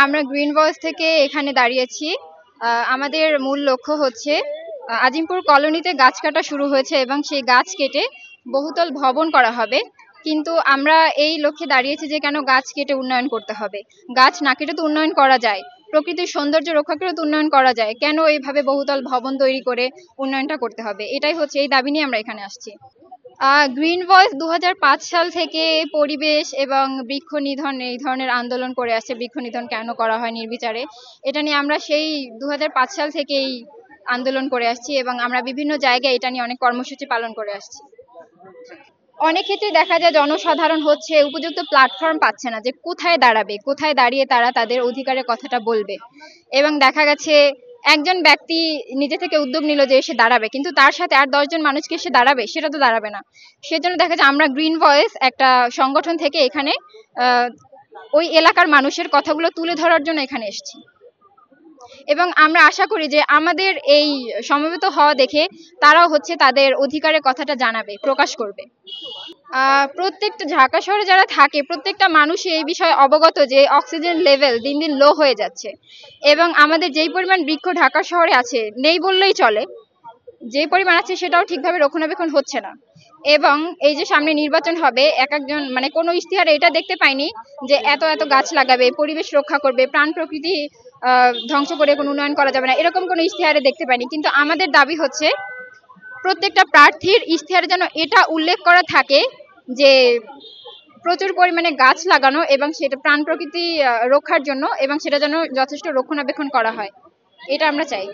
আমরা green voice থেকে এখানে দাঁড়িয়েছি। আমাদের মূল লক্ষ্য হচ্ছে আজিমপুর কলোনিতে গাছ কাটা শুরু হয়েছে এবং সেই গাছ কেটে বহুতল ভবন করা হবে। কিন্তু আমরা এই লক্ষ্যে দাঁড়িয়েছি যে কেন গাছ কেটে উন্নয়ন করতে হবে? গাছ না কেটে তো উন্নয়ন করা যায়। প্রকৃতির সৌন্দর্য রক্ষা করে তো উন্নয়ন করা যায়। কেন এইভাবে বহুতল ভবন তৈরি করে উন্নয়নটা করতে হবে? এটাই হচ্ছে, এই দাবি নিয়ে আমরা এখানে আসছি। গ্রিন ভয়েস ২০০৫ সাল থেকে পরিবেশ এবং বৃক্ষ নিধন এই ধরনের আন্দোলন করে আসছে। বৃক্ষ নিধন কেন করা হয় নির্বিচারে, এটা নিয়ে আমরা সেই ২০০৫ সাল থেকেই আন্দোলন করে আসছি এবং আমরা বিভিন্ন জায়গায় এটা নিয়ে অনেক কর্মসূচি পালন করে আসছি। অনেক ক্ষেত্রে দেখা যায় জনসাধারণ হচ্ছে উপযুক্ত প্ল্যাটফর্ম পাচ্ছে না যে কোথায় দাঁড়াবে, কোথায় দাঁড়িয়ে তারা তাদের অধিকারের কথাটা বলবে। এবং দেখা গেছে একজন ব্যক্তি নিজে থেকে উদ্যোগ নিল যে এসে দাঁড়াবে, কিন্তু তার সাথে আর ১০ জন মানুষকে এসে দাঁড়াবে, সেটা তো দাঁড়াবে না। সেজন্য দেখা যায় আমরা গ্রিন ভয়েস একটা সংগঠন থেকে এখানে আহ, ওই এলাকার মানুষের কথাগুলো তুলে ধরার জন্য এখানে এসেছি। এবং আমরা আশা করি যে আমাদের এই সমবেত হওয়া দেখে তারাও হচ্ছে তাদের অধিকারের কথাটা জানাবে, প্রকাশ করবে। প্রত্যেকটা ঢাকা শহরে যারা থাকে প্রত্যেকটা মানুষই এই বিষয়ে অবগত যে অক্সিজেন লেভেল দিন দিন লো হয়ে যাচ্ছে এবং আমাদের যেই পরিমাণ বৃক্ষ ঢাকা শহরে আছে নেই বললেই চলে, যে পরিমাণ আছে সেটাও ঠিকভাবে রক্ষণাবেক্ষণ হচ্ছে না। এবং এই যে সামনে নির্বাচন হবে, এক একজন মানে কোনো ইশতেহারে এটা দেখতে পাইনি যে এত এত গাছ লাগাবে, পরিবেশ রক্ষা করবে, প্রাণ প্রকৃতি ধ্বংস করে কোনো উন্নয়ন করা যাবে না, এরকম কোনো ইশতেহারে দেখতে পাইনি। কিন্তু আমাদের দাবি হচ্ছে প্রত্যেকটা প্রার্থীর ইশতেহারে যেন এটা উল্লেখ করা থাকে যে প্রচুর পরিমাণে গাছ লাগানো এবং সেটা প্রাণ প্রকৃতি রক্ষার জন্য, এবং সেটা যেন যথেষ্ট রক্ষণাবেক্ষণ করা হয়, এটা আমরা চাই।